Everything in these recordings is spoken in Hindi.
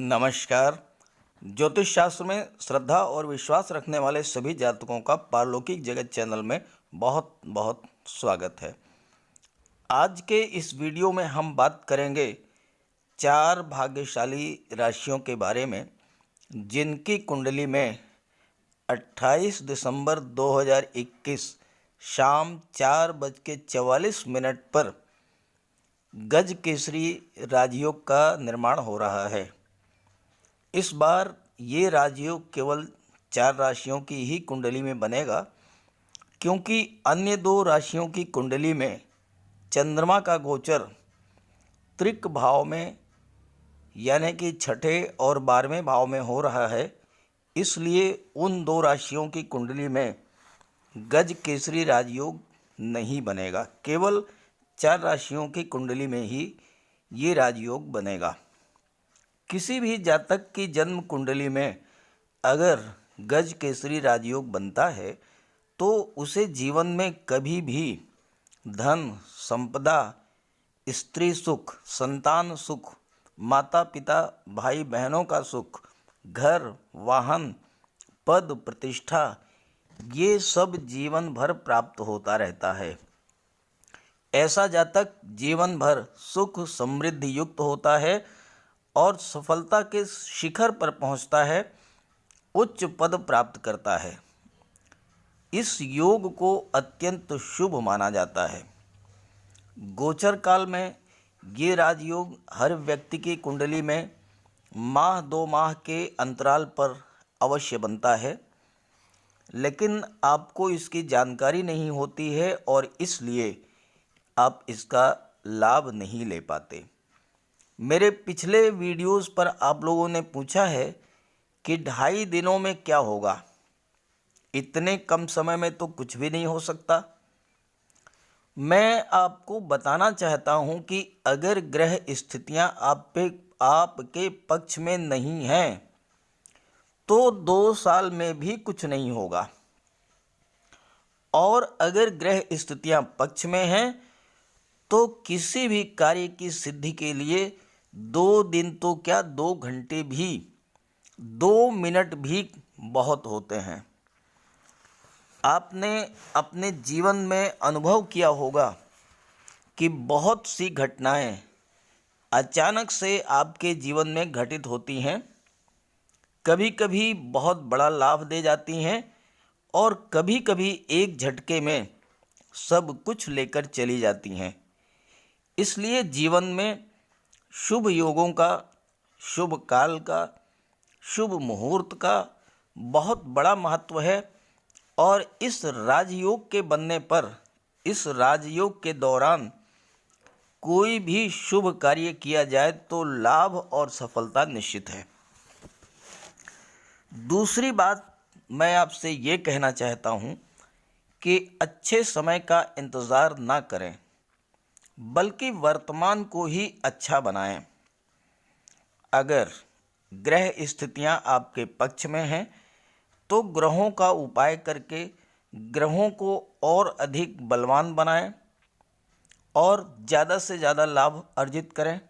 नमस्कार। ज्योतिष शास्त्र में श्रद्धा और विश्वास रखने वाले सभी जातकों का पारलौकिक जगत चैनल में बहुत बहुत स्वागत है। आज के इस वीडियो में हम बात करेंगे 4 भाग्यशाली राशियों के बारे में जिनकी कुंडली में 28 दिसंबर 2021 शाम 4:44 पर गज केसरी राजयोग का निर्माण हो रहा है। इस बार ये राजयोग केवल 4 राशियों की ही कुंडली में बनेगा, क्योंकि अन्य 2 राशियों की कुंडली में चंद्रमा का गोचर त्रिक भाव में यानी कि छठे और 12वें भाव में हो रहा है। इसलिए उन 2 राशियों की कुंडली में गज केसरी राजयोग नहीं बनेगा। केवल 4 राशियों की कुंडली में ही ये राजयोग बनेगा। किसी भी जातक की जन्म कुंडली में अगर गज केसरी राजयोग बनता है तो उसे जीवन में कभी भी धन, संपदा, स्त्री सुख, संतान सुख, माता पिता, भाई बहनों का सुख, घर, वाहन, पद, प्रतिष्ठा, ये सब जीवन भर प्राप्त होता रहता है। ऐसा जातक जीवन भर सुख समृद्धि युक्त होता है और सफलता के शिखर पर पहुंचता है, उच्च पद प्राप्त करता है। इस योग को अत्यंत शुभ माना जाता है। गोचर काल में ये राजयोग हर व्यक्ति की कुंडली में माह 2 माह के अंतराल पर अवश्य बनता है, लेकिन आपको इसकी जानकारी नहीं होती है और इसलिए आप इसका लाभ नहीं ले पाते। मेरे पिछले वीडियोस पर आप लोगों ने पूछा है कि 2.5 दिनों में क्या होगा। इतने कम समय में तो कुछ भी नहीं हो सकता। मैं आपको बताना चाहता हूं कि अगर ग्रह स्थितियां आपके पक्ष में नहीं हैं तो 2 साल में भी कुछ नहीं होगा, और अगर ग्रह स्थितियां पक्ष में हैं तो किसी भी कार्य की सिद्धि के लिए 2 दिन तो क्या 2 घंटे भी, 2 मिनट भी बहुत होते हैं। आपने अपने जीवन में अनुभव किया होगा कि बहुत सी घटनाएं अचानक से आपके जीवन में घटित होती हैं। कभी कभी बहुत बड़ा लाभ दे जाती हैं और कभी कभी एक झटके में सब कुछ लेकर चली जाती हैं। इसलिए जीवन में शुभ योगों का, शुभ काल का, शुभ मुहूर्त का बहुत बड़ा महत्व है। और इस राजयोग के बनने पर, इस राजयोग के दौरान कोई भी शुभ कार्य किया जाए तो लाभ और सफलता निश्चित है। दूसरी बात मैं आपसे ये कहना चाहता हूँ कि अच्छे समय का इंतज़ार ना करें, बल्कि वर्तमान को ही अच्छा बनाएं। अगर ग्रह स्थितियां आपके पक्ष में हैं तो ग्रहों का उपाय करके ग्रहों को और अधिक बलवान बनाएं और ज़्यादा से ज़्यादा लाभ अर्जित करें।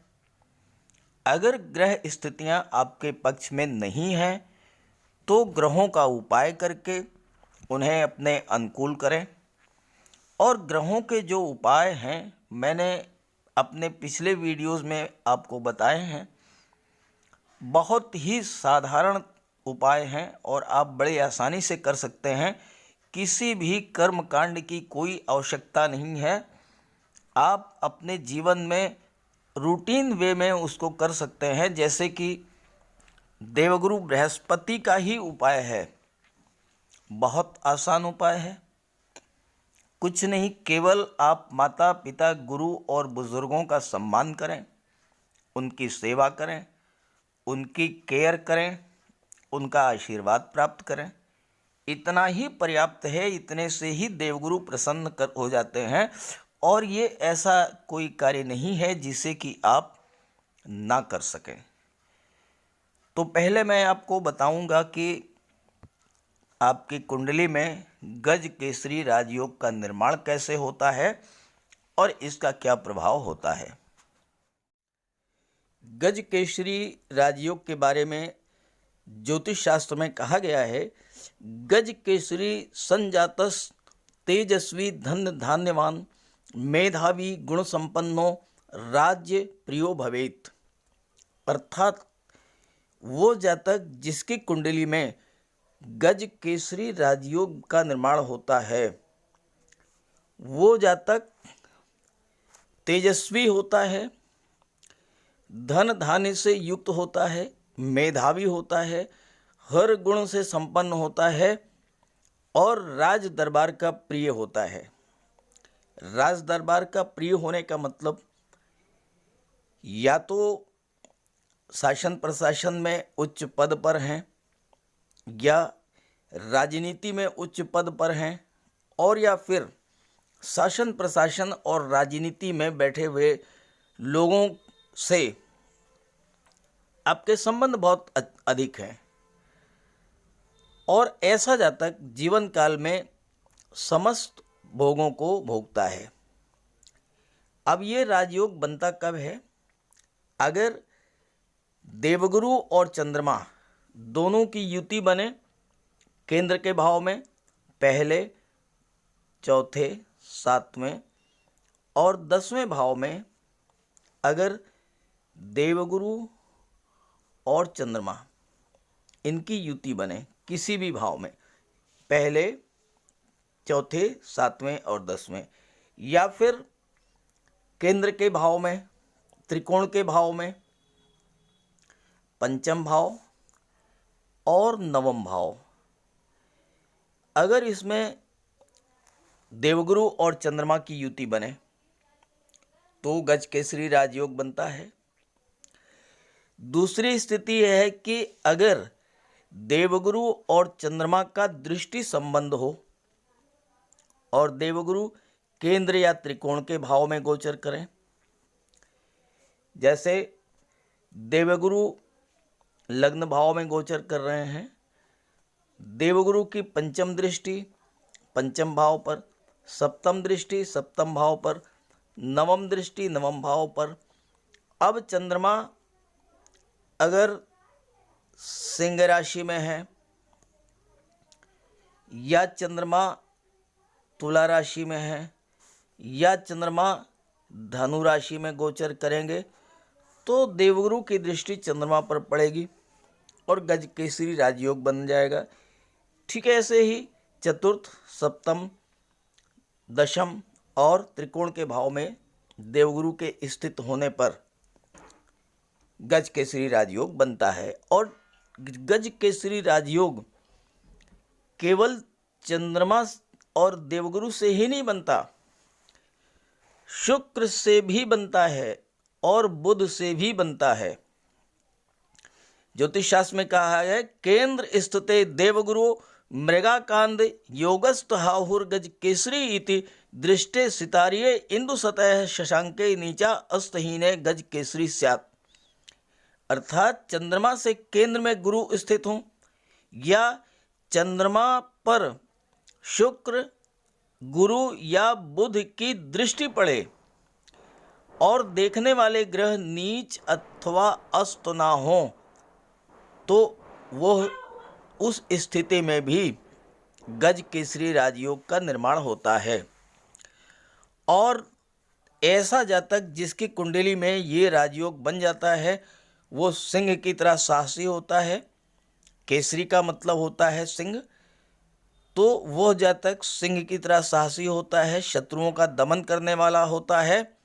अगर ग्रह स्थितियां आपके पक्ष में नहीं हैं तो ग्रहों का उपाय करके उन्हें अपने अनुकूल करें। और ग्रहों के जो उपाय हैं मैंने अपने पिछले वीडियोस में आपको बताए हैं। बहुत ही साधारण उपाय हैं और आप बड़े आसानी से कर सकते हैं। किसी भी कर्म कांड की कोई आवश्यकता नहीं है। आप अपने जीवन में रूटीन वे में उसको कर सकते हैं। जैसे कि देवगुरु बृहस्पति का ही उपाय है, बहुत आसान उपाय है। कुछ नहीं, केवल आप माता पिता, गुरु और बुज़ुर्गों का सम्मान करें, उनकी सेवा करें, उनकी केयर करें, उनका आशीर्वाद प्राप्त करें। इतना ही पर्याप्त है। इतने से ही देवगुरु प्रसन्न हो जाते हैं। और ये ऐसा कोई कार्य नहीं है जिसे कि आप ना कर सकें। तो पहले मैं आपको बताऊंगा कि आपकी कुंडली में गज केसरी राजयोग का निर्माण कैसे होता है और इसका क्या प्रभाव होता है। गज केसरी राजयोग के बारे में ज्योतिष शास्त्र में कहा गया है, गज केसरी संजातस तेजस्वी धन धान्यवान मेधावी गुण संपन्नो राज्य प्रियो भवेत। अर्थात वो जातक जिसकी कुंडली में गज केसरी राजयोग का निर्माण होता है, वो जातक तेजस्वी होता है, धन धान्य से युक्त होता है, मेधावी होता है, हर गुण से संपन्न होता है और राज दरबार का प्रिय होता है। राज दरबार का प्रिय होने का मतलब या तो शासन प्रशासन में उच्च पद पर हैं या राजनीति में उच्च पद पर हैं, और या फिर शासन प्रशासन और राजनीति में बैठे हुए लोगों से आपके संबंध बहुत अधिक हैं और ऐसा जातक जीवन काल में समस्त भोगों को भोगता है। अब ये राजयोग बनता कब है? अगर देवगुरु और चंद्रमा दोनों की युति बने केंद्र के भाव में, पहले, चौथे, सातवें और 10वें भाव में, अगर देवगुरु और चंद्रमा इनकी युति बने किसी भी भाव में, पहले, चौथे, सातवें और 10वें, या फिर केंद्र के भाव में, त्रिकोण के भाव में, पंचम भाव और नवम भाव, अगर इसमें देवगुरु और चंद्रमा की युति बने तो गज केसरी राजयोग बनता है। दूसरी स्थिति यह है कि अगर देवगुरु और चंद्रमा का दृष्टि संबंध हो और देवगुरु केंद्र या त्रिकोण के भाव में गोचर करें, जैसे देवगुरु लग्न भाव में गोचर कर रहे हैं, देवगुरु की पंचम दृष्टि पंचम भाव पर, सप्तम दृष्टि सप्तम भाव पर, नवम दृष्टि नवम भाव पर। अब चंद्रमा अगर सिंह राशि में है या चंद्रमा तुला राशि में है या चंद्रमा धनु राशि में गोचर करेंगे तो देवगुरु की दृष्टि चंद्रमा पर पड़ेगी और गज केसरी राजयोग बन जाएगा। ठीक है, ऐसे ही चतुर्थ, सप्तम, दशम और त्रिकोण के भाव में देवगुरु के स्थित होने पर गज केसरी राजयोग बनता है। और गज केसरी राजयोग केवल चंद्रमा और देवगुरु से ही नहीं बनता, शुक्र से भी बनता है और बुध से भी बनता है। ज्योतिष शास्त्र में कहा है, केंद्र स्थिते देवगुरु मृगाकांद योगस्थ हाहुर्गज केसरी इति दृष्टे सितारिये इंदु सतह शशांके नीचा अस्तहीने गज केसरी स्यात्। अर्थात चंद्रमा से केंद्र में गुरु स्थित हों या चंद्रमा पर शुक्र, गुरु या बुध की दृष्टि पड़े और देखने वाले ग्रह नीच अथवा अस्त ना हो तो वह उस स्थिति में भी गज केसरी राजयोग का निर्माण होता है। और ऐसा जातक जिसकी कुंडली में ये राजयोग बन जाता है वो सिंह की तरह साहसी होता है। केसरी का मतलब होता है सिंह, तो वह जातक सिंह की तरह साहसी होता है, शत्रुओं का दमन करने वाला होता है,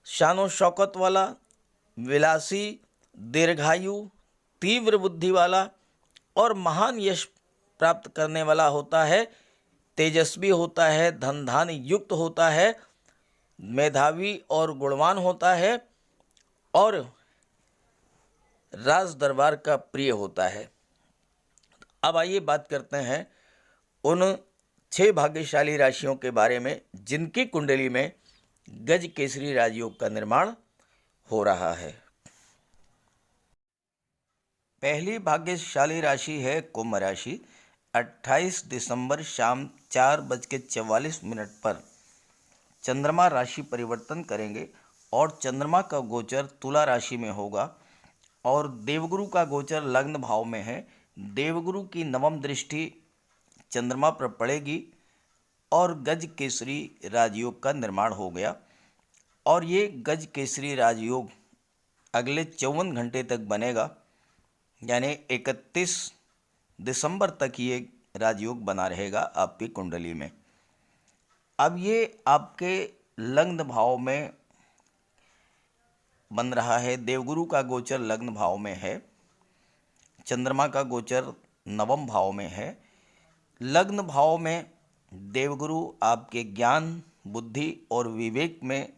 शानो शौकत वाला, विलासी, दीर्घायु, तीव्र बुद्धि वाला और महान यश प्राप्त करने वाला होता है, तेजस्वी होता है, धन धान्य युक्त होता है, मेधावी और गुणवान होता है और राज दरबार का प्रिय होता है। अब आइए बात करते हैं उन 6 भाग्यशाली राशियों के बारे में जिनकी कुंडली में गज केसरी राजयोग का निर्माण हो रहा है। पहली भाग्यशाली राशि है कुंभ राशि। 28 दिसंबर शाम 4:44 पर चंद्रमा राशि परिवर्तन करेंगे और चंद्रमा का गोचर तुला राशि में होगा और देवगुरु का गोचर लग्न भाव में है। देवगुरु की नवम दृष्टि चंद्रमा पर पड़ेगी और गज केसरी राजयोग का निर्माण हो गया और ये गज केसरी राजयोग अगले 54 घंटे तक बनेगा, यानी 31 दिसंबर तक ये राजयोग बना रहेगा आपकी कुंडली में। अब ये आपके लग्न भाव में बन रहा है। देवगुरु का गोचर लग्न भाव में है, चंद्रमा का गोचर नवम भाव में है। लग्न भाव में देवगुरु आपके ज्ञान, बुद्धि और विवेक में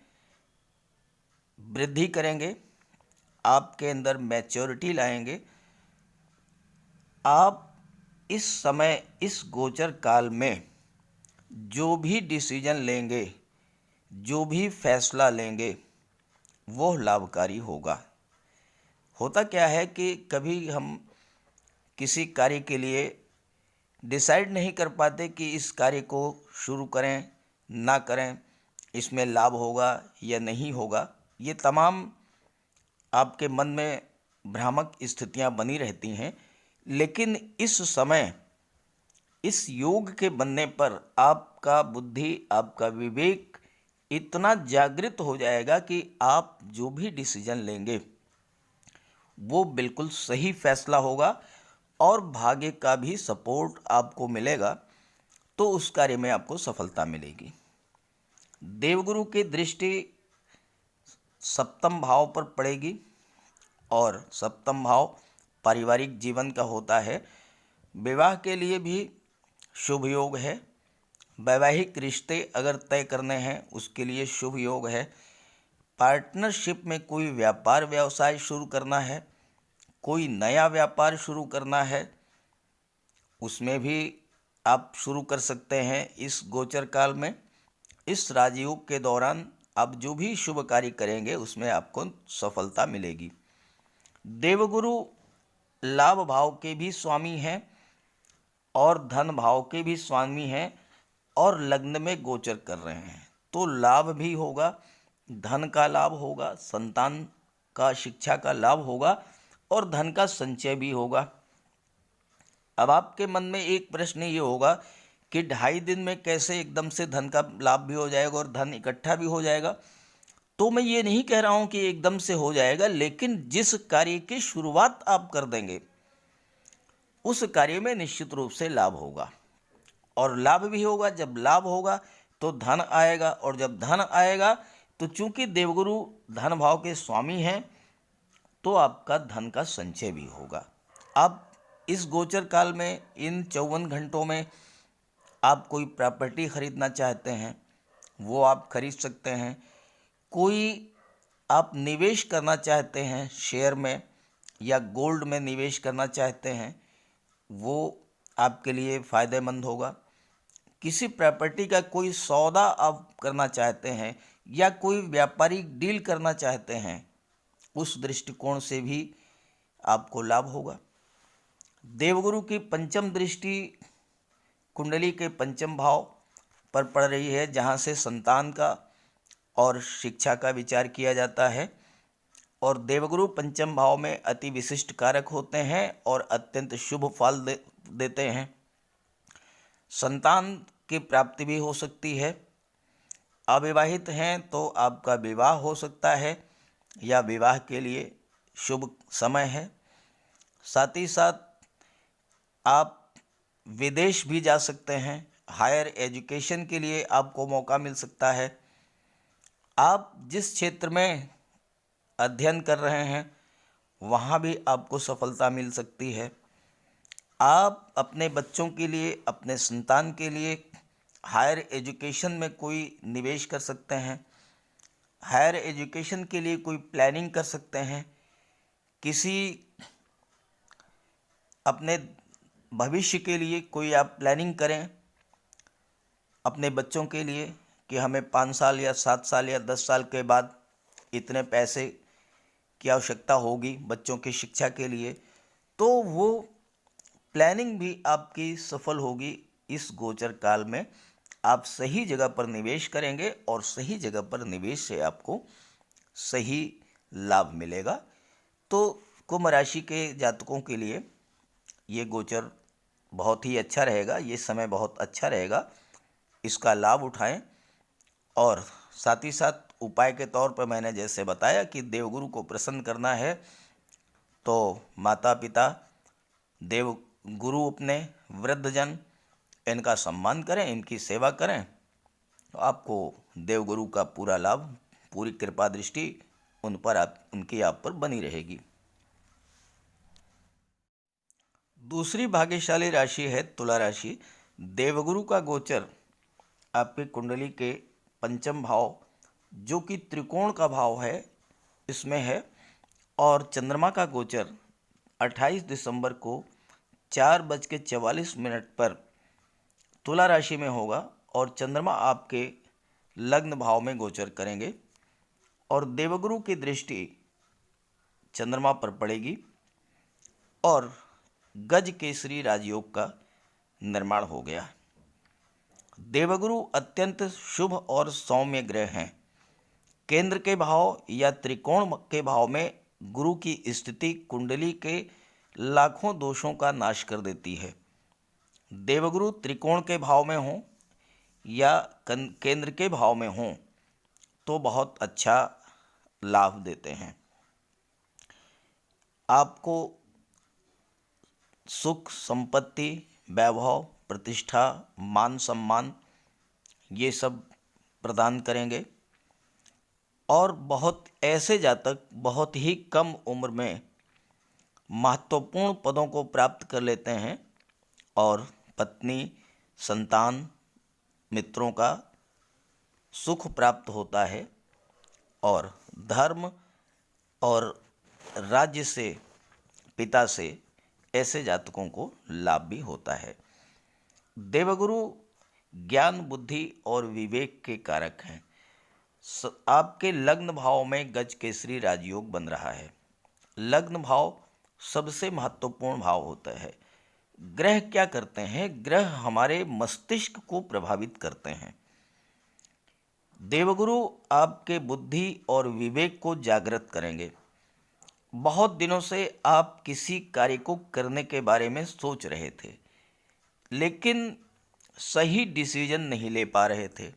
वृद्धि करेंगे, आपके अंदर मैच्योरिटी लाएंगे। आप इस समय, इस गोचर काल में जो भी डिसीजन लेंगे, जो भी फैसला लेंगे, वो लाभकारी होगा। होता क्या है कि कभी हम किसी कार्य के लिए डिसाइड नहीं कर पाते कि इस कार्य को शुरू करें ना करें, इसमें लाभ होगा या नहीं होगा। ये तमाम आपके मन में भ्रामक स्थितियां बनी रहती हैं, लेकिन इस समय इस योग के बनने पर आपका बुद्धि, आपका विवेक इतना जागृत हो जाएगा कि आप जो भी डिसीजन लेंगे वो बिल्कुल सही फैसला होगा और भाग्य का भी सपोर्ट आपको मिलेगा, तो उस कार्य में आपको सफलता मिलेगी। देवगुरु की दृष्टि सप्तम भाव पर पड़ेगी और सप्तम भाव पारिवारिक जीवन का होता है। विवाह के लिए भी शुभ योग है। वैवाहिक रिश्ते अगर तय करने हैं उसके लिए शुभ योग है। पार्टनरशिप में कोई व्यापार व्यवसाय शुरू करना है, कोई नया व्यापार शुरू करना है, उसमें भी आप शुरू कर सकते हैं इस गोचर काल में। इस राजयोग के दौरान आप जो भी शुभ कार्य करेंगे उसमें आपको सफलता मिलेगी। देवगुरु लाभ भाव के भी स्वामी हैं और धन भाव के भी स्वामी हैं और लग्न में गोचर कर रहे हैं, तो लाभ भी होगा, धन का लाभ होगा, संतान का, शिक्षा का लाभ होगा और धन का संचय भी होगा। अब आपके मन में एक प्रश्न ये होगा कि 2.5 दिन में कैसे एकदम से धन का लाभ भी हो जाएगा और धन इकट्ठा भी हो जाएगा। तो मैं ये नहीं कह रहा हूँ कि एकदम से हो जाएगा, लेकिन जिस कार्य की शुरुआत आप कर देंगे उस कार्य में निश्चित रूप से लाभ होगा और लाभ भी होगा। जब लाभ होगा तो धन आएगा और जब धन आएगा तो चूंकि देवगुरु धन भाव के स्वामी हैं तो आपका धन का संचय भी होगा। आप इस गोचर काल में, इन 54 घंटों में आप कोई प्रॉपर्टी खरीदना चाहते हैं वो आप खरीद सकते हैं। कोई आप निवेश करना चाहते हैं शेयर में या गोल्ड में निवेश करना चाहते हैं, वो आपके लिए फ़ायदेमंद होगा। किसी प्रॉपर्टी का कोई सौदा आप करना चाहते हैं या कोई व्यापारिक डील करना चाहते हैं, उस दृष्टिकोण से भी आपको लाभ होगा। देवगुरु की पंचम दृष्टि कुंडली के पंचम भाव पर पड़ रही है, जहाँ से संतान का और शिक्षा का विचार किया जाता है। और देवगुरु पंचम भाव में अति विशिष्ट कारक होते हैं और अत्यंत शुभ फल देते हैं। संतान की प्राप्ति भी हो सकती है। अविवाहित हैं तो आपका विवाह हो सकता है या विवाह के लिए शुभ समय है। साथ ही साथ आप विदेश भी जा सकते हैं, हायर एजुकेशन के लिए आपको मौका मिल सकता है। आप जिस क्षेत्र में अध्ययन कर रहे हैं वहाँ भी आपको सफलता मिल सकती है। आप अपने बच्चों के लिए, अपने संतान के लिए हायर एजुकेशन में कोई निवेश कर सकते हैं, हायर एजुकेशन के लिए कोई प्लानिंग कर सकते हैं। किसी अपने भविष्य के लिए कोई आप प्लानिंग करें अपने बच्चों के लिए कि हमें 5 साल या 7 साल या 10 साल के बाद इतने पैसे की आवश्यकता होगी बच्चों की शिक्षा के लिए, तो वो प्लानिंग भी आपकी सफल होगी। इस गोचर काल में आप सही जगह पर निवेश करेंगे और सही जगह पर निवेश से आपको सही लाभ मिलेगा। तो कुंभ राशि के जातकों के लिए ये गोचर बहुत ही अच्छा रहेगा, ये समय बहुत अच्छा रहेगा, इसका लाभ उठाएं। और साथ ही साथ उपाय के तौर पर मैंने जैसे बताया कि देवगुरु को प्रसन्न करना है, तो माता पिता, देव गुरु, अपने वृद्धजन, इनका सम्मान करें, इनकी सेवा करें, तो आपको देवगुरु का पूरा लाभ, पूरी कृपा दृष्टि उनकी आप पर बनी रहेगी। दूसरी भाग्यशाली राशि है तुला राशि। देवगुरु का गोचर आपकी कुंडली के पंचम भाव, जो कि त्रिकोण का भाव है, इसमें है। और चंद्रमा का गोचर 28 दिसंबर को 4:44 पर तुला राशि में होगा और चंद्रमा आपके लग्न भाव में गोचर करेंगे और देवगुरु की दृष्टि चंद्रमा पर पड़ेगी और गज केसरी राजयोग का निर्माण हो गया। देवगुरु अत्यंत शुभ और सौम्य ग्रह हैं। केंद्र के भाव या त्रिकोण के भाव में गुरु की स्थिति कुंडली के लाखों दोषों का नाश कर देती है। देवगुरु त्रिकोण के भाव में हों या केंद्र के भाव में हों तो बहुत अच्छा लाभ देते हैं। आपको सुख, संपत्ति, वैभव, प्रतिष्ठा, मान सम्मान, ये सब प्रदान करेंगे। और बहुत ऐसे जातक बहुत ही कम उम्र में महत्वपूर्ण पदों को प्राप्त कर लेते हैं और पत्नी, संतान, मित्रों का सुख प्राप्त होता है और धर्म और राज्य से, पिता से, ऐसे जातकों को लाभ भी होता है। देवगुरु ज्ञान, बुद्धि और विवेक के कारक हैं। आपके लग्न भाव में गज केसरी राजयोग बन रहा है। लग्न भाव सबसे महत्वपूर्ण भाव होता है। ग्रह क्या करते हैं? ग्रह हमारे मस्तिष्क को प्रभावित करते हैं। देवगुरु आपके बुद्धि और विवेक को जागृत करेंगे। बहुत दिनों से आप किसी कार्य को करने के बारे में सोच रहे थे, लेकिन सही डिसीजन नहीं ले पा रहे थे।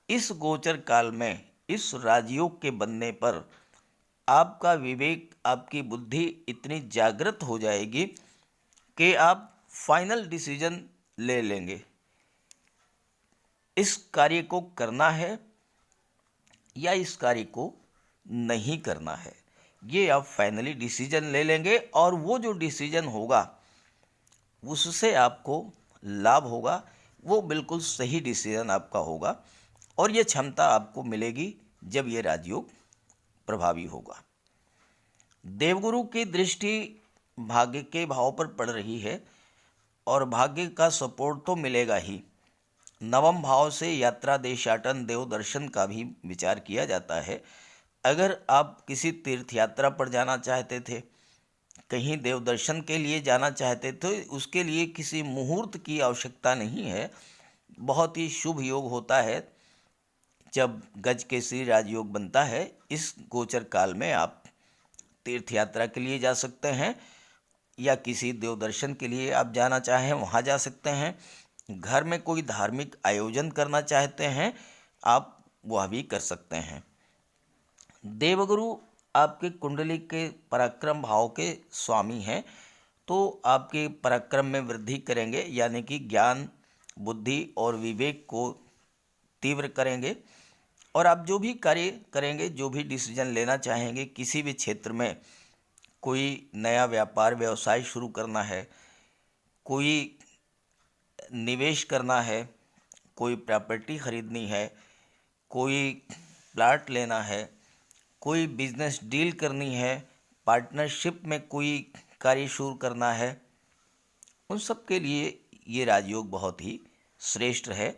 इस गोचर काल में इस राजयोग के बनने पर आपका विवेक, आपकी बुद्धि इतनी जागृत हो जाएगी कि आप फाइनल डिसीजन ले लेंगे। इस कार्य को करना है या इस कार्य को नहीं करना है, ये आप फाइनली डिसीजन ले लेंगे और वो जो डिसीजन होगा उससे आपको लाभ होगा, वो बिल्कुल सही डिसीजन आपका होगा और ये क्षमता आपको मिलेगी जब ये राजयोग प्रभावी होगा। देवगुरु की दृष्टि भाग्य के भाव पर पड़ रही है और भाग्य का सपोर्ट तो मिलेगा ही। नवम भाव से यात्रा, देशाटन, देव दर्शन का भी विचार किया जाता है। अगर आप किसी तीर्थ यात्रा पर जाना चाहते थे, कहीं देव दर्शन के लिए जाना चाहते थे, उसके लिए किसी मुहूर्त की आवश्यकता नहीं है। बहुत ही शुभ योग होता है जब गज केसरी राजयोग बनता है। इस गोचर काल में आप तीर्थ यात्रा के लिए जा सकते हैं या किसी देव दर्शन के लिए आप जाना चाहें वहाँ जा सकते हैं। घर में कोई धार्मिक आयोजन करना चाहते हैं आप वह भी कर सकते हैं। देवगुरु आपके कुंडली के पराक्रम भाव के स्वामी हैं, तो आपके पराक्रम में वृद्धि करेंगे, यानी कि ज्ञान, बुद्धि और विवेक को तीव्र करेंगे। और आप जो भी कार्य करेंगे, जो भी डिसीजन लेना चाहेंगे, किसी भी क्षेत्र में कोई नया व्यापार व्यवसाय शुरू करना है, कोई निवेश करना है, कोई प्रॉपर्टी खरीदनी है, कोई प्लाट लेना है, कोई बिजनेस डील करनी है, पार्टनरशिप में कोई कार्य शुरू करना है, उन सब के लिए ये राजयोग बहुत ही श्रेष्ठ है।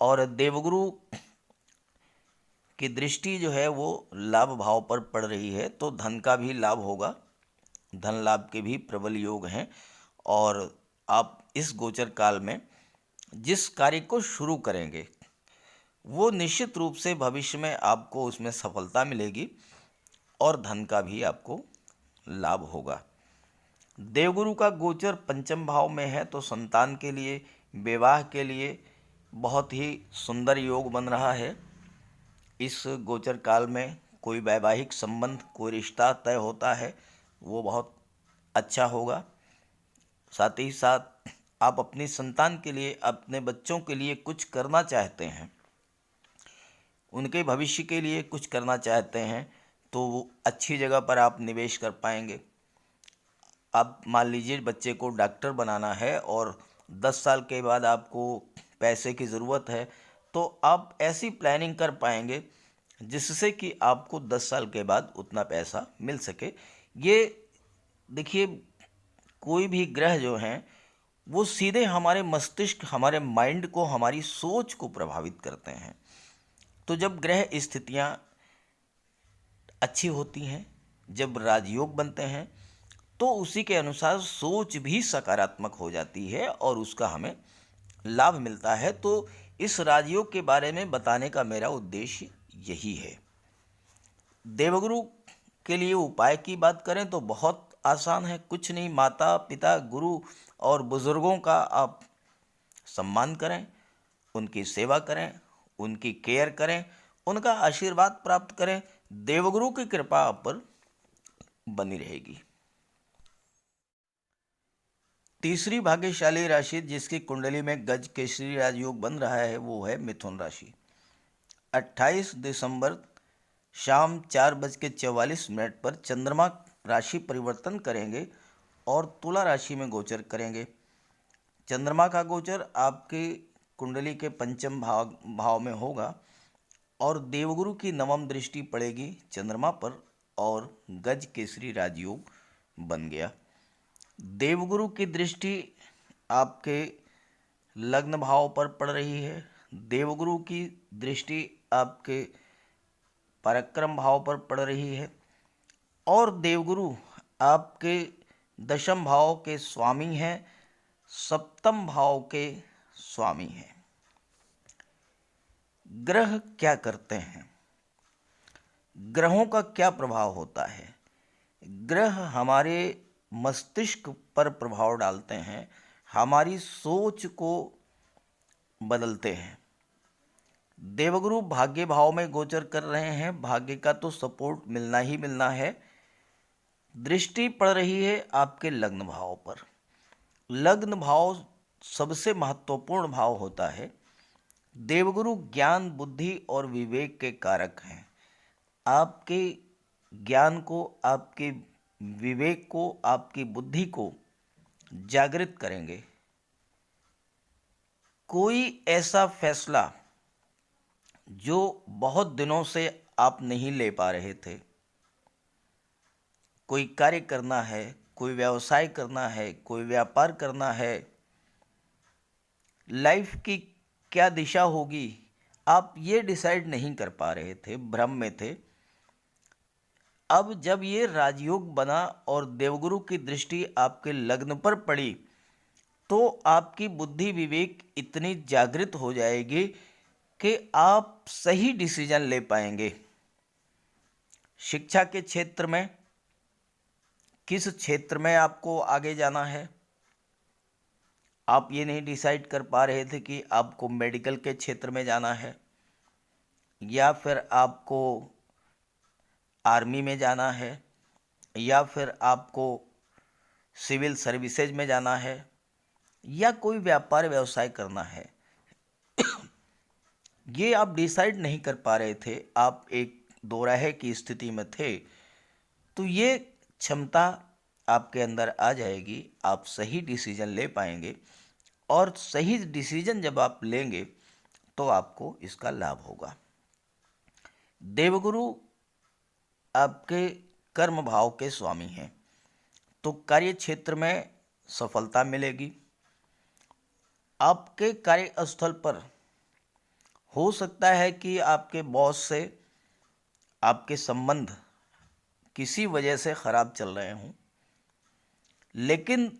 और देवगुरु की दृष्टि जो है वो लाभ भाव पर पड़ रही है, तो धन का भी लाभ होगा, धन लाभ के भी प्रबल योग हैं। और आप इस गोचर काल में जिस कार्य को शुरू करेंगे वो निश्चित रूप से भविष्य में आपको उसमें सफलता मिलेगी और धन का भी आपको लाभ होगा। देवगुरु का गोचर पंचम भाव में है तो संतान के लिए, विवाह के लिए बहुत ही सुंदर योग बन रहा है। इस गोचर काल में कोई वैवाहिक संबंध, कोई रिश्ता तय होता है, वो बहुत अच्छा होगा। साथ ही साथ आप अपनी संतान के लिए, अपने बच्चों के लिए कुछ करना चाहते हैं, उनके भविष्य के लिए कुछ करना चाहते हैं, तो वो अच्छी जगह पर आप निवेश कर पाएंगे। आप मान लीजिए बच्चे को डॉक्टर बनाना है और 10 साल के बाद आपको पैसे की ज़रूरत है, तो आप ऐसी प्लानिंग कर पाएंगे जिससे कि आपको 10 साल के बाद उतना पैसा मिल सके। ये देखिए, कोई भी ग्रह जो हैं वो सीधे हमारे मस्तिष्क, हमारे माइंड को, हमारी सोच को प्रभावित करते हैं। तो जब ग्रह स्थितियाँ अच्छी होती हैं, जब राजयोग बनते हैं, तो उसी के अनुसार सोच भी सकारात्मक हो जाती है और उसका हमें लाभ मिलता है। तो इस राजयोग के बारे में बताने का मेरा उद्देश्य यही है। देवगुरु के लिए उपाय की बात करें तो बहुत आसान है। कुछ नहीं, माता पिता, गुरु और बुज़ुर्गों का आप सम्मान करें, उनकी सेवा करें, उनकी केयर करें, उनका आशीर्वाद प्राप्त करें। देवगुरु की कृपा आप पर बनी रहेगी। तीसरी भाग्यशाली राशि जिसकी कुंडली में गज केसरी राजयोग बन रहा है वो है मिथुन राशि। 28 दिसंबर शाम 4:44 पर चंद्रमा राशि परिवर्तन करेंगे और तुला राशि में गोचर करेंगे। चंद्रमा का गोचर आपके कुंडली के पंचम भाव में होगा और देवगुरु की नवम दृष्टि पड़ेगी चंद्रमा पर और गज केसरी राजयोग बन गया। देवगुरु की दृष्टि आपके लग्न भाव पर पड़ रही है। देवगुरु की दृष्टि आपके पराक्रम भाव पर पड़ रही है और देवगुरु आपके दशम भाव के स्वामी हैं, सप्तम भाव के स्वामी हैं। ग्रह क्या करते हैं? ग्रहों का क्या प्रभाव होता है? ग्रह हमारे मस्तिष्क पर प्रभाव डालते हैं, हमारी सोच को बदलते हैं। देवगुरु भाग्य भाव में गोचर कर रहे हैं, भाग्य का तो सपोर्ट मिलना ही मिलना है। दृष्टि पड़ रही है आपके लग्न भाव पर। लग्न भाव सबसे महत्वपूर्ण भाव होता है। देवगुरु ज्ञान, बुद्धि और विवेक के कारक हैं। आपके ज्ञान को, आपके विवेक को, आपकी बुद्धि को जागृत करेंगे। कोई ऐसा फैसला जो बहुत दिनों से आप नहीं ले पा रहे थे, कोई कार्य करना है, कोई व्यवसाय करना है, कोई व्यापार करना है, लाइफ की क्या दिशा होगी, आप ये डिसाइड नहीं कर पा रहे थे, भ्रम में थे। अब जब ये राजयोग बना और देवगुरु की दृष्टि आपके लग्न पर पड़ी तो आपकी बुद्धि, विवेक इतनी जागृत हो जाएगी कि आप सही डिसीजन ले पाएंगे। शिक्षा के क्षेत्र में किस क्षेत्र में आपको आगे जाना है, आप ये नहीं डिसाइड कर पा रहे थे कि आपको मेडिकल के क्षेत्र में जाना है या फिर आपको आर्मी में जाना है या फिर आपको सिविल सर्विसेज में जाना है या कोई व्यापार व्यवसाय करना है। ये आप डिसाइड नहीं कर पा रहे थे, आप एक दोराहे की स्थिति में थे। तो ये क्षमता आपके अंदर आ जाएगी, आप सही डिसीजन ले पाएंगे और सही डिसीजन जब आप लेंगे तो आपको इसका लाभ होगा। देवगुरु आपके कर्म भाव के स्वामी हैं, तो कार्य क्षेत्र में सफलता मिलेगी। आपके कार्यस्थल पर हो सकता है कि आपके बॉस से आपके संबंध किसी वजह से ख़राब चल रहे हों, लेकिन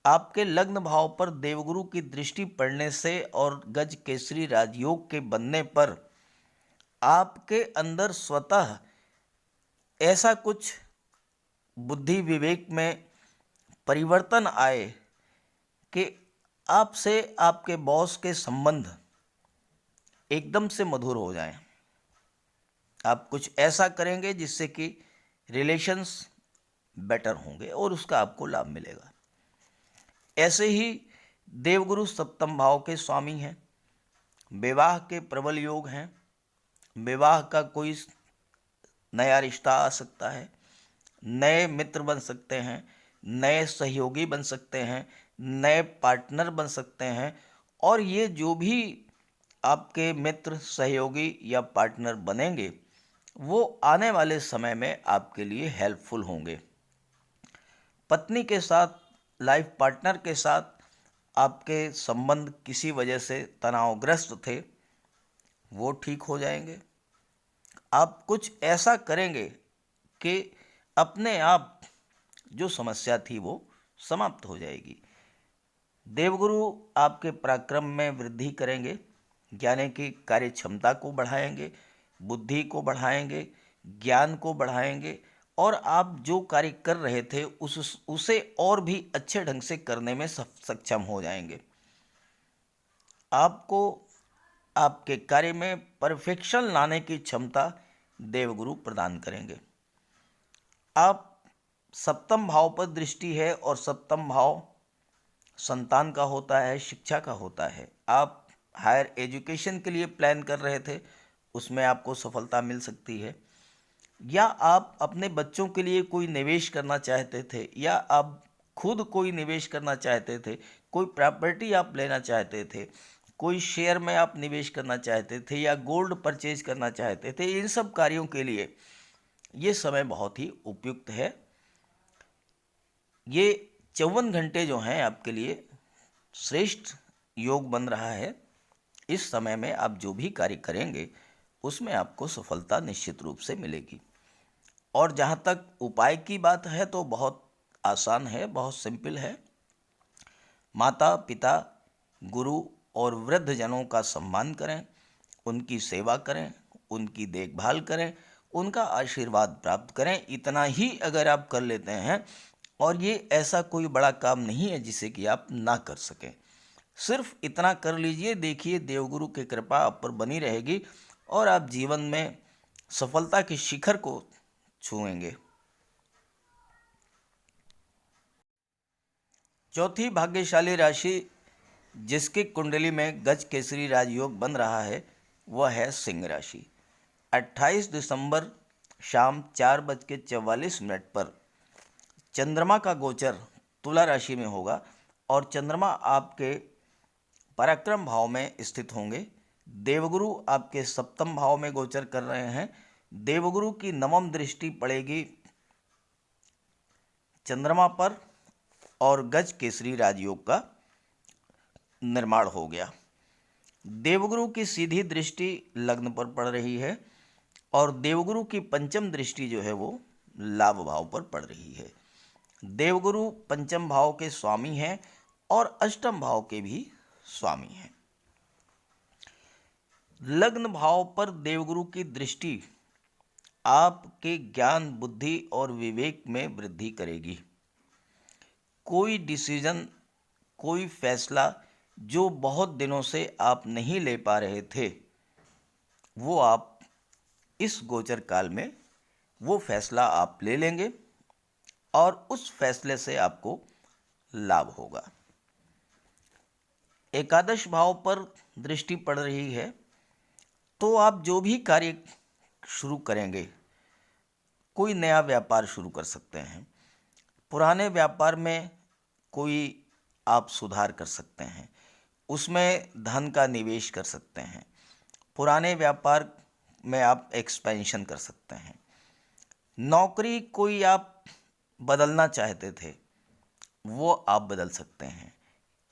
आपके लग्न भाव पर देवगुरु की दृष्टि पड़ने से और गज केसरी राजयोग के बनने पर आपके अंदर स्वतः ऐसा कुछ बुद्धि विवेक में परिवर्तन आए कि आपसे आपके बॉस के संबंध एकदम से मधुर हो जाएं। आप कुछ ऐसा करेंगे जिससे कि रिलेशंस बेटर होंगे और उसका आपको लाभ मिलेगा। ऐसे ही देवगुरु सप्तम भाव के स्वामी हैं, विवाह के प्रबल योग हैं, विवाह का कोई नया रिश्ता आ सकता है, नए मित्र बन सकते हैं, नए सहयोगी बन सकते हैं, नए पार्टनर बन सकते हैं। और ये जो भी आपके मित्र सहयोगी या पार्टनर बनेंगे वो आने वाले समय में आपके लिए हेल्पफुल होंगे। पत्नी के साथ, लाइफ पार्टनर के साथ आपके संबंध किसी वजह से तनावग्रस्त थे, वो ठीक हो जाएंगे। आप कुछ ऐसा करेंगे कि अपने आप जो समस्या थी वो समाप्त हो जाएगी। देवगुरु आपके पराक्रम में वृद्धि करेंगे, यानी कि कार्य क्षमता को बढ़ाएंगे, बुद्धि को बढ़ाएंगे, ज्ञान को बढ़ाएंगे और आप जो कार्य कर रहे थे उसे और भी अच्छे ढंग से करने में सक्षम हो जाएंगे। आपको आपके कार्य में परफेक्शन लाने की क्षमता देवगुरु प्रदान करेंगे। आप सप्तम भाव पर दृष्टि है और सप्तम भाव संतान का होता है, शिक्षा का होता है। आप हायर एजुकेशन के लिए प्लान कर रहे थे, उसमें आपको सफलता मिल सकती है। या आप अपने बच्चों के लिए कोई निवेश करना चाहते थे, या आप खुद कोई निवेश करना चाहते थे, कोई प्रॉपर्टी आप लेना चाहते थे, कोई शेयर में आप निवेश करना चाहते थे, या गोल्ड परचेज करना चाहते थे। इन सब कार्यों के लिए ये समय बहुत ही उपयुक्त है। ये 54 घंटे जो हैं आपके लिए श्रेष्ठ योग बन रहा है। इस समय में आप जो भी कार्य करेंगे उसमें आपको सफलता निश्चित रूप से मिलेगी। और जहाँ तक उपाय की बात है तो बहुत आसान है, बहुत सिंपल है। माता पिता, गुरु और वृद्ध जनों का सम्मान करें, उनकी सेवा करें, उनकी देखभाल करें, उनका आशीर्वाद प्राप्त करें। इतना ही अगर आप कर लेते हैं, और ये ऐसा कोई बड़ा काम नहीं है जिसे कि आप ना कर सकें, सिर्फ इतना कर लीजिए। देखिए देवगुरु की कृपा आप पर बनी रहेगी और आप जीवन में सफलता के शिखर को छुएंगे। चौथी भाग्यशाली राशि जिसकी कुंडली में गज केसरी राजयोग बन रहा है वह है सिंह राशि। 28 दिसंबर शाम 4:44 पर चंद्रमा का गोचर तुला राशि में होगा और चंद्रमा आपके पराक्रम भाव में स्थित होंगे। देवगुरु आपके सप्तम भाव में गोचर कर रहे हैं। देवगुरु की नवम दृष्टि पड़ेगी चंद्रमा पर और गज केसरी राजयोग का निर्माण हो गया। देवगुरु की सीधी दृष्टि लग्न पर पड़ रही है और देवगुरु की पंचम दृष्टि जो है वो लाभ भाव पर पड़ रही है। देवगुरु पंचम भाव के स्वामी हैं और अष्टम भाव के भी स्वामी हैं। लग्न भाव पर देवगुरु की दृष्टि आपके ज्ञान, बुद्धि और विवेक में वृद्धि करेगी। कोई डिसीजन, कोई फैसला जो बहुत दिनों से आप नहीं ले पा रहे थे, वो आप इस गोचर काल में वो फैसला आप ले लेंगे और उस फैसले से आपको लाभ होगा। एकादश भाव पर दृष्टि पड़ रही है तो आप जो भी कार्य शुरू करेंगे, कोई नया व्यापार शुरू कर सकते हैं, पुराने व्यापार में कोई आप सुधार कर सकते हैं, उसमें धन का निवेश कर सकते हैं, पुराने व्यापार में आप एक्सपेंशन कर सकते हैं। नौकरी कोई आप बदलना चाहते थे वो आप बदल सकते हैं,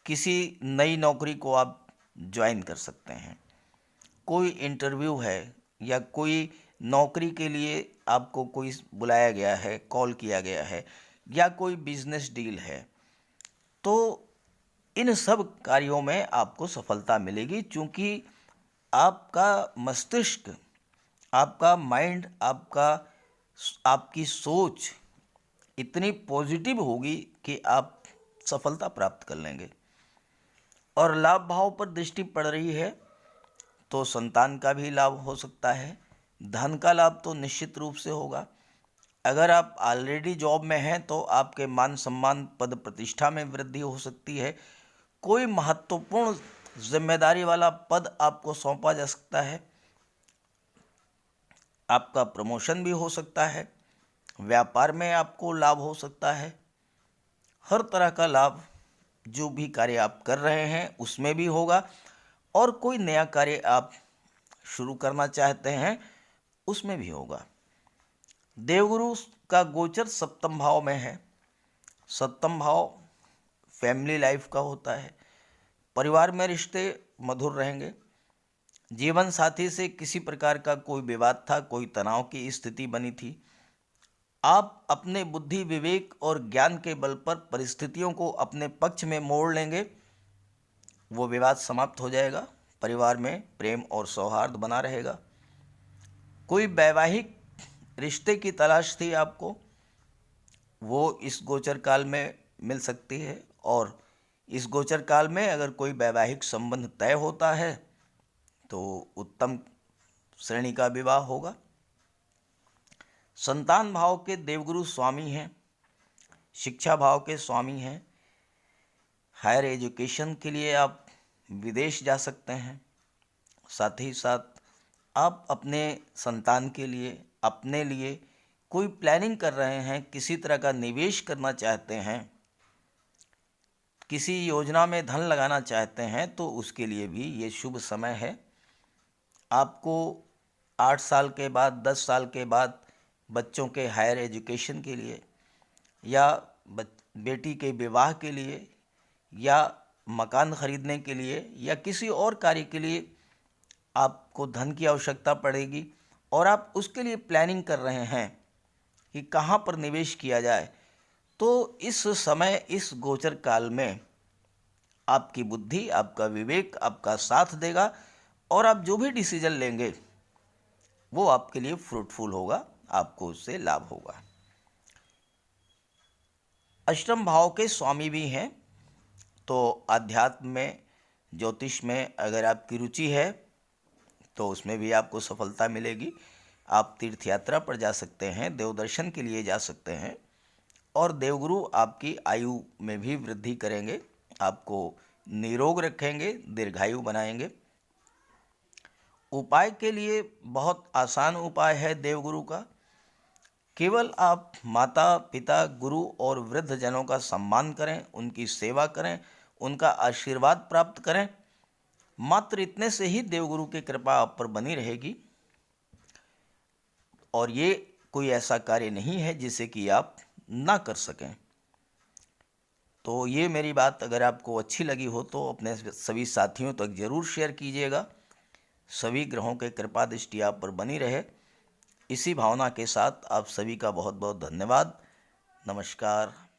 किसी नई नौकरी को आप ज्वाइन कर सकते हैं। कोई इंटरव्यू है या कोई नौकरी के लिए आपको कोई बुलाया गया है, कॉल किया गया है, या कोई बिजनेस डील है, तो इन सब कार्यों में आपको सफलता मिलेगी, क्योंकि आपका मस्तिष्क, आपका माइंड, आपकी सोच इतनी पॉजिटिव होगी कि आप सफलता प्राप्त कर लेंगे। और लाभ भाव पर दृष्टि पड़ रही है तो संतान का भी लाभ हो सकता है, धन का लाभ तो निश्चित रूप से होगा। अगर आप ऑलरेडी जॉब में हैं तो आपके मान सम्मान, पद प्रतिष्ठा में वृद्धि हो सकती है। कोई महत्वपूर्ण जिम्मेदारी वाला पद आपको सौंपा जा सकता है, आपका प्रमोशन भी हो सकता है, व्यापार में आपको लाभ हो सकता है। हर तरह का लाभ जो भी कार्य आप कर रहे हैं उसमें भी होगा, और कोई नया कार्य आप शुरू करना चाहते हैं उसमें भी होगा। देवगुरु का गोचर सप्तम भाव में है। सप्तम भाव फैमिली लाइफ का होता है। परिवार में रिश्ते मधुर रहेंगे। जीवन साथी से किसी प्रकार का कोई विवाद था, कोई तनाव की स्थिति बनी थी, आप अपने बुद्धि, विवेक और ज्ञान के बल पर परिस्थितियों को अपने पक्ष में मोड़ लेंगे। वो विवाद समाप्त हो जाएगा। परिवार में प्रेम और सौहार्द बना रहेगा। कोई वैवाहिक रिश्ते की तलाश थी आपको, वो इस गोचर काल में मिल सकती है। और इस गोचर काल में अगर कोई वैवाहिक संबंध तय होता है तो उत्तम श्रेणी का विवाह होगा। संतान भाव के देवगुरु स्वामी हैं, शिक्षा भाव के स्वामी हैं। हायर एजुकेशन के लिए आप विदेश जा सकते हैं। साथ ही साथ आप अपने संतान के लिए, अपने लिए कोई प्लानिंग कर रहे हैं, किसी तरह का निवेश करना चाहते हैं, किसी योजना में धन लगाना चाहते हैं, तो उसके लिए भी ये शुभ समय है। आपको 8 साल के बाद, 10 साल के बाद बच्चों के हायर एजुकेशन के लिए, या बेटी के विवाह के लिए, या मकान खरीदने के लिए, या किसी और कार्य के लिए आपको धन की आवश्यकता पड़ेगी, और आप उसके लिए प्लानिंग कर रहे हैं कि कहाँ पर निवेश किया जाए, तो इस समय, इस गोचर काल में आपकी बुद्धि, आपका विवेक आपका साथ देगा, और आप जो भी डिसीजन लेंगे वो आपके लिए फ्रूटफुल होगा, आपको उससे लाभ होगा। अष्टम भाव के स्वामी भी हैं, तो अध्यात्म में, ज्योतिष में अगर आपकी रुचि है तो उसमें भी आपको सफलता मिलेगी। आप तीर्थ यात्रा पर जा सकते हैं, देव दर्शन के लिए जा सकते हैं, और देवगुरु आपकी आयु में भी वृद्धि करेंगे, आपको निरोग रखेंगे, दीर्घायु बनाएंगे। उपाय के लिए बहुत आसान उपाय है देवगुरु का। केवल आप माता पिता, गुरु और वृद्ध जनों का सम्मान करें, उनकी सेवा करें, उनका आशीर्वाद प्राप्त करें। मात्र इतने से ही देवगुरु की कृपा आप पर बनी रहेगी। और ये कोई ऐसा कार्य नहीं है जिसे कि आप ना कर सकें। तो ये मेरी बात अगर आपको अच्छी लगी हो तो अपने सभी साथियों तक जरूर शेयर कीजिएगा। सभी ग्रहों के कृपा दृष्टि आप पर बनी रहे, इसी भावना के साथ आप सभी का बहुत बहुत धन्यवाद। नमस्कार।